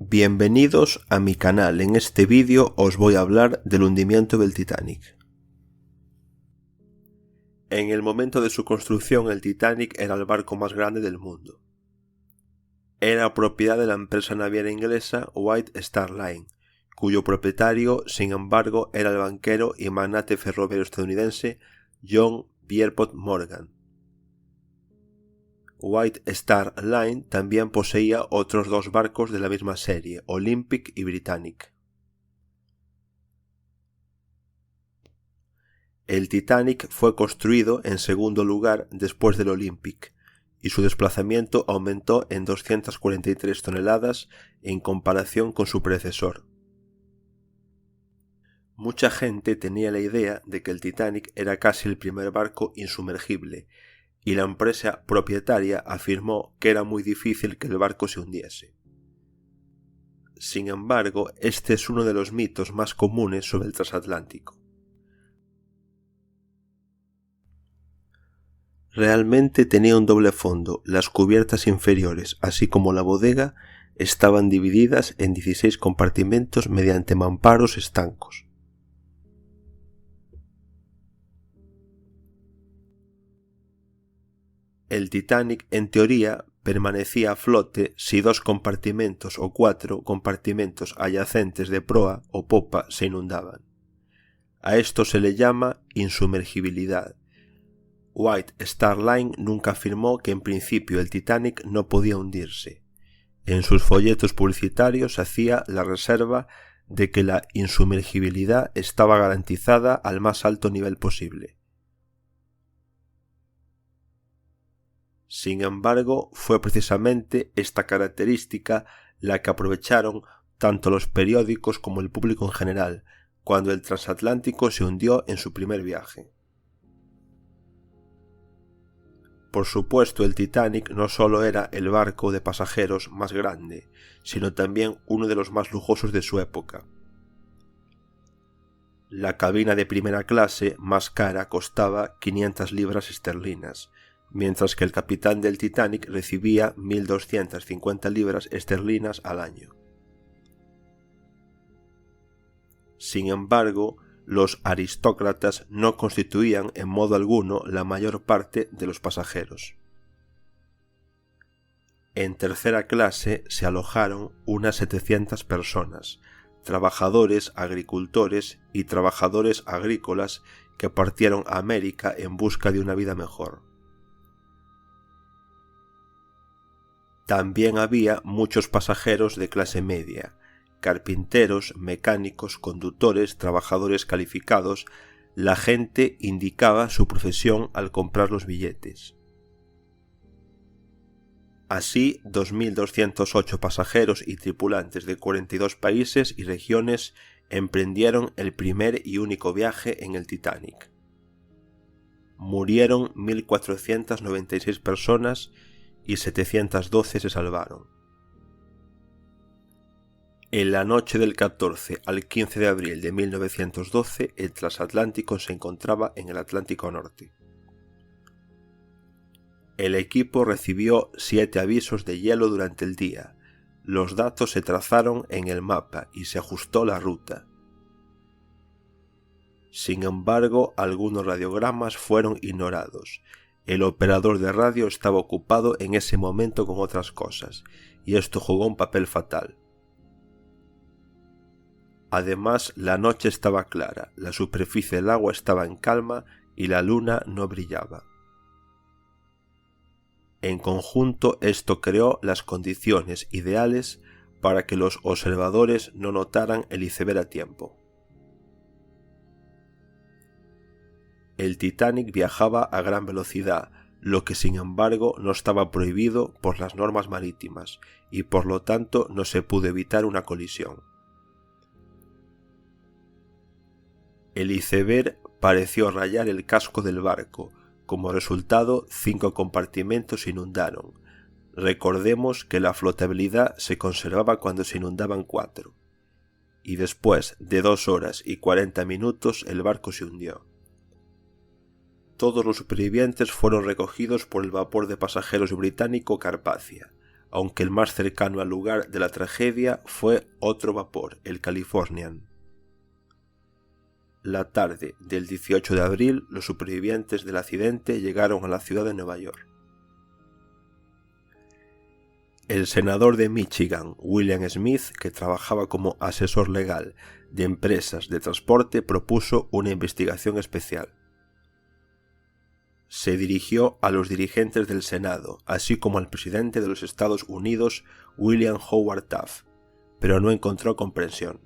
Bienvenidos a mi canal. En este vídeo os voy a hablar del hundimiento del Titanic. En el momento de su construcción, el Titanic era el barco más grande del mundo. Era propiedad de la empresa naviera inglesa White Star Line, cuyo propietario, sin embargo, era el banquero y magnate ferroviario estadounidense John Pierpont Morgan. White Star Line también poseía otros dos barcos de la misma serie, Olympic y Britannic. El Titanic fue construido en segundo lugar después del Olympic, y su desplazamiento aumentó en 243 toneladas en comparación con su predecesor. Mucha gente tenía la idea de que el Titanic era casi el primer barco insumergible, y la empresa propietaria afirmó que era muy difícil que el barco se hundiese. Sin embargo, este es uno de los mitos más comunes sobre el transatlántico. Realmente tenía un doble fondo. Las cubiertas inferiores, así como la bodega, estaban divididas en 16 compartimentos mediante mamparos estancos. El Titanic, en teoría, permanecía a flote si dos compartimentos o 4 compartimentos adyacentes de proa o popa se inundaban. A esto se le llama insumergibilidad. White Star Line nunca afirmó que en principio el Titanic no podía hundirse. En sus folletos publicitarios hacía la reserva de que la insumergibilidad estaba garantizada al más alto nivel posible. Sin embargo, fue precisamente esta característica la que aprovecharon tanto los periódicos como el público en general, cuando el transatlántico se hundió en su primer viaje. Por supuesto, el Titanic no solo era el barco de pasajeros más grande, sino también uno de los más lujosos de su época. La cabina de primera clase más cara costaba 500 libras esterlinas, mientras que el capitán del Titanic recibía 1.250 libras esterlinas al año. Sin embargo, los aristócratas no constituían en modo alguno la mayor parte de los pasajeros. En tercera clase se alojaron unas 700 personas, trabajadores, agricultores y trabajadores agrícolas que partieron a América en busca de una vida mejor. También había muchos pasajeros de clase media, carpinteros, mecánicos, conductores, trabajadores calificados. La gente indicaba su profesión al comprar los billetes. Así, 2.208 pasajeros y tripulantes de 42 países y regiones emprendieron el primer y único viaje en el Titanic. Murieron 1.496 personas y 712 se salvaron. En la noche del 14 al 15 de abril de 1912, el transatlántico se encontraba en el Atlántico Norte. El equipo recibió 7 avisos de hielo durante el día. Los datos se trazaron en el mapa y se ajustó la ruta. Sin embargo, algunos radiogramas fueron ignorados. El operador de radio estaba ocupado en ese momento con otras cosas, y esto jugó un papel fatal. Además, la noche estaba clara, la superficie del agua estaba en calma y la luna no brillaba. En conjunto, esto creó las condiciones ideales para que los observadores no notaran el iceberg a tiempo. El Titanic viajaba a gran velocidad, lo que sin embargo no estaba prohibido por las normas marítimas, y por lo tanto no se pudo evitar una colisión. El iceberg pareció rayar el casco del barco. Como resultado, 5 compartimentos se inundaron. Recordemos que la flotabilidad se conservaba cuando se inundaban 4. Y después de 2 horas y 40 minutos el barco se hundió. Todos los supervivientes fueron recogidos por el vapor de pasajeros británico Carpathia, aunque el más cercano al lugar de la tragedia fue otro vapor, el Californian. La tarde del 18 de abril, los supervivientes del accidente llegaron a la ciudad de Nueva York. El senador de Michigan, William Smith, que trabajaba como asesor legal de empresas de transporte, propuso una investigación especial. Se dirigió a los dirigentes del Senado, así como al presidente de los Estados Unidos, William Howard Taft, pero no encontró comprensión.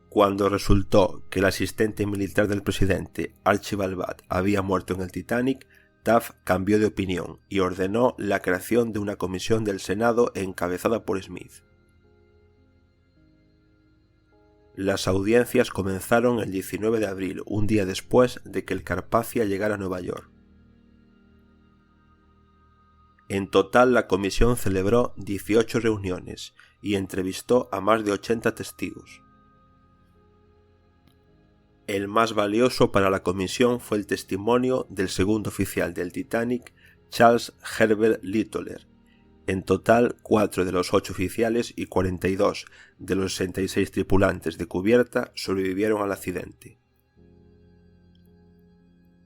Cuando resultó que el asistente militar del presidente, Archibald Bath, había muerto en el Titanic, Taft cambió de opinión y ordenó la creación de una comisión del Senado encabezada por Smith. Las audiencias comenzaron el 19 de abril, un día después de que el Carpathia llegara a Nueva York. En total, la comisión celebró 18 reuniones y entrevistó a más de 80 testigos. El más valioso para la comisión fue el testimonio del segundo oficial del Titanic, Charles Herbert Littler. En total, 4 de los 8 oficiales y 42 de los 66 tripulantes de cubierta sobrevivieron al accidente.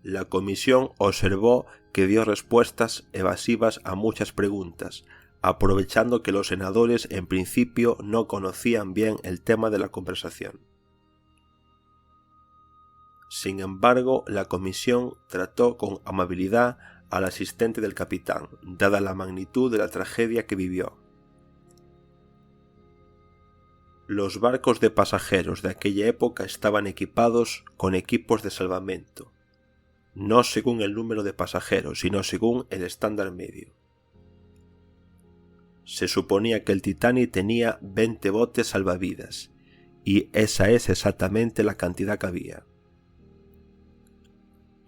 La comisión observó que dio respuestas evasivas a muchas preguntas, aprovechando que los senadores en principio no conocían bien el tema de la conversación. Sin embargo, la comisión trató con amabilidad al asistente del capitán, dada la magnitud de la tragedia que vivió. Los barcos de pasajeros de aquella época estaban equipados con equipos de salvamento, no según el número de pasajeros, sino según el estándar medio. Se suponía que el Titanic tenía 20 botes salvavidas, y esa es exactamente la cantidad que había.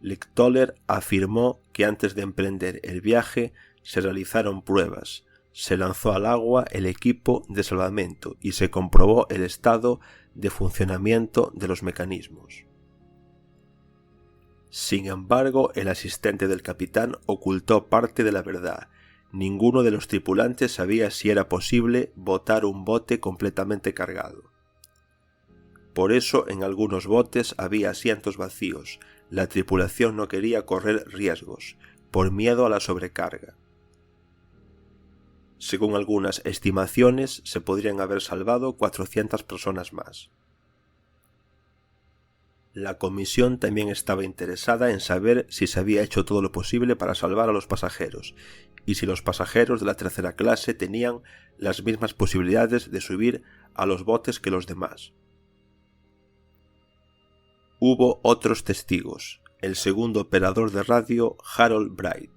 Littler afirmó que antes de emprender el viaje se realizaron pruebas, se lanzó al agua el equipo de salvamento y se comprobó el estado de funcionamiento de los mecanismos. Sin embargo, el asistente del capitán ocultó parte de la verdad. Ninguno de los tripulantes sabía si era posible botar un bote completamente cargado. Por eso en algunos botes había asientos vacíos. La tripulación no quería correr riesgos, por miedo a la sobrecarga. Según algunas estimaciones, se podrían haber salvado 400 personas más. La comisión también estaba interesada en saber si se había hecho todo lo posible para salvar a los pasajeros, y si los pasajeros de la tercera clase tenían las mismas posibilidades de subir a los botes que los demás. Hubo otros testigos. El segundo operador de radio, Harold Bright,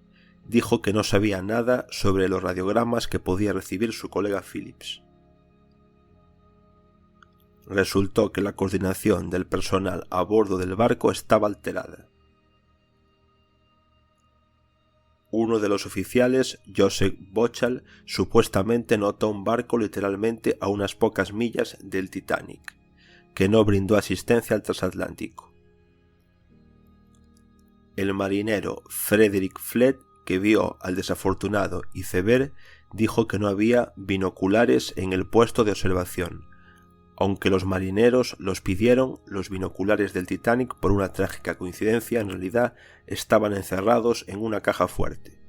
dijo que no sabía nada sobre los radiogramas que podía recibir su colega Phillips. Resultó que la coordinación del personal a bordo del barco estaba alterada. Uno de los oficiales, Joseph Bochal, supuestamente notó un barco literalmente a unas pocas millas del Titanic, que no brindó asistencia al transatlántico. El marinero Frederick Flett, que vio al desafortunado iceberg, dijo que no había binoculares en el puesto de observación. Aunque los marineros los pidieron, los binoculares del Titanic, por una trágica coincidencia, en realidad estaban encerrados en una caja fuerte.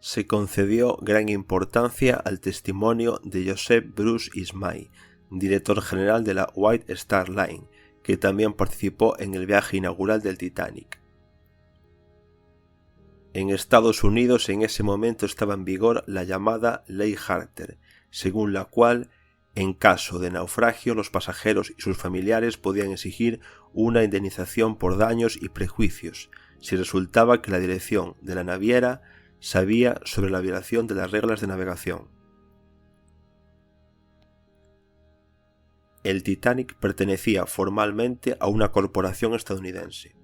Se concedió gran importancia al testimonio de Joseph Bruce Ismay, director general de la White Star Line, que también participó en el viaje inaugural del Titanic. En Estados Unidos en ese momento estaba en vigor la llamada Ley Harter, según la cual, en caso de naufragio, los pasajeros y sus familiares podían exigir una indemnización por daños y perjuicios, si resultaba que la dirección de la naviera sabía sobre la violación de las reglas de navegación. El Titanic pertenecía formalmente a una corporación estadounidense.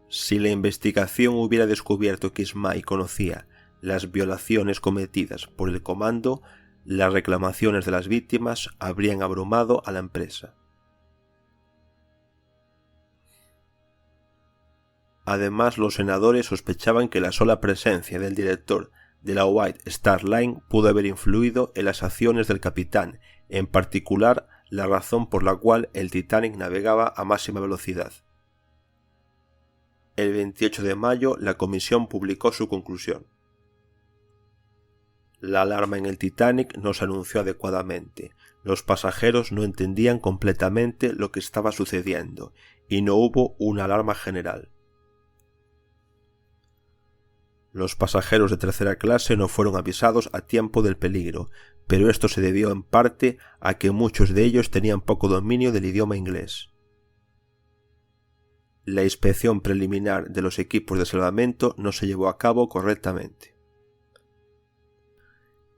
Si la investigación hubiera descubierto que Ismay conocía las violaciones cometidas por el comando, las reclamaciones de las víctimas habrían abrumado a la empresa. Además, los senadores sospechaban que la sola presencia del director de la White Star Line pudo haber influido en las acciones del capitán, en particular la razón por la cual el Titanic navegaba a máxima velocidad. El 28 de mayo la comisión publicó su conclusión. La alarma en el Titanic no se anunció adecuadamente, los pasajeros no entendían completamente lo que estaba sucediendo y no hubo una alarma general. Los pasajeros de tercera clase no fueron avisados a tiempo del peligro, pero esto se debió en parte a que muchos de ellos tenían poco dominio del idioma inglés. La inspección preliminar de los equipos de salvamento no se llevó a cabo correctamente.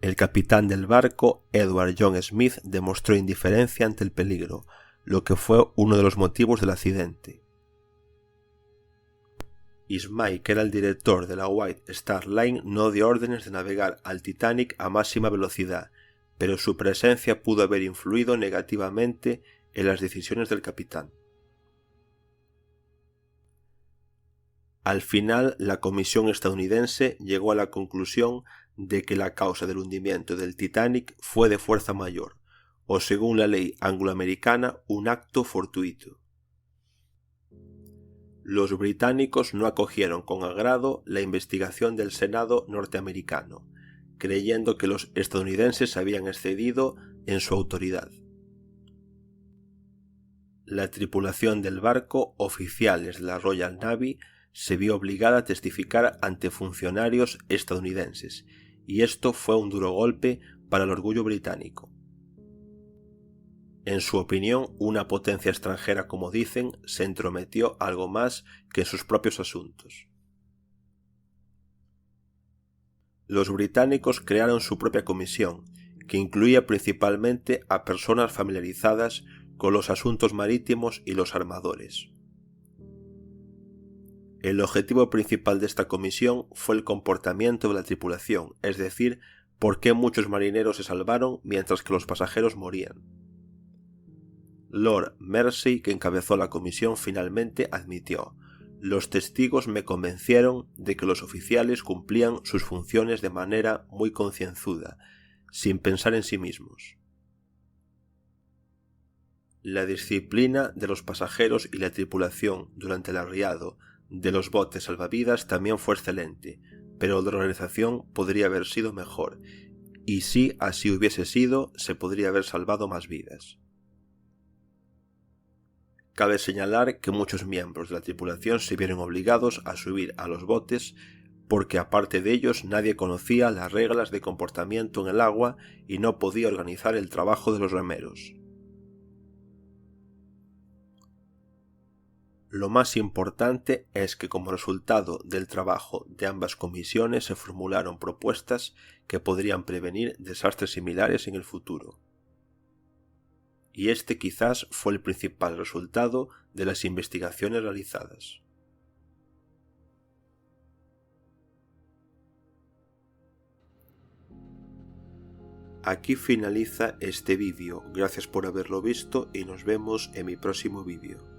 El capitán del barco, Edward John Smith, demostró indiferencia ante el peligro, lo que fue uno de los motivos del accidente. Ismay, que era el director de la White Star Line, no dio órdenes de navegar al Titanic a máxima velocidad, pero su presencia pudo haber influido negativamente en las decisiones del capitán. Al final, la comisión estadounidense llegó a la conclusión de que la causa del hundimiento del Titanic fue de fuerza mayor, o según la ley angloamericana, un acto fortuito. Los británicos no acogieron con agrado la investigación del Senado norteamericano, creyendo que los estadounidenses habían excedido en su autoridad. La tripulación del barco, oficiales de la Royal Navy, se vio obligada a testificar ante funcionarios estadounidenses, y esto fue un duro golpe para el orgullo británico. En su opinión, una potencia extranjera, como dicen, se entrometió algo más que en sus propios asuntos. Los británicos crearon su propia comisión, que incluía principalmente a personas familiarizadas con los asuntos marítimos y los armadores. El objetivo principal de esta comisión fue el comportamiento de la tripulación, es decir, por qué muchos marineros se salvaron mientras que los pasajeros morían. Lord Mersey, que encabezó la comisión, finalmente admitió: «Los testigos me convencieron de que los oficiales cumplían sus funciones de manera muy concienzuda, sin pensar en sí mismos». La disciplina de los pasajeros y la tripulación durante el arriado de los botes salvavidas también fue excelente, pero la organización podría haber sido mejor, y si así hubiese sido, se podría haber salvado más vidas. Cabe señalar que muchos miembros de la tripulación se vieron obligados a subir a los botes porque aparte de ellos nadie conocía las reglas de comportamiento en el agua y no podía organizar el trabajo de los remeros. Lo más importante es que como resultado del trabajo de ambas comisiones se formularon propuestas que podrían prevenir desastres similares en el futuro. Y este quizás fue el principal resultado de las investigaciones realizadas. Aquí finaliza este vídeo, gracias por haberlo visto y nos vemos en mi próximo vídeo.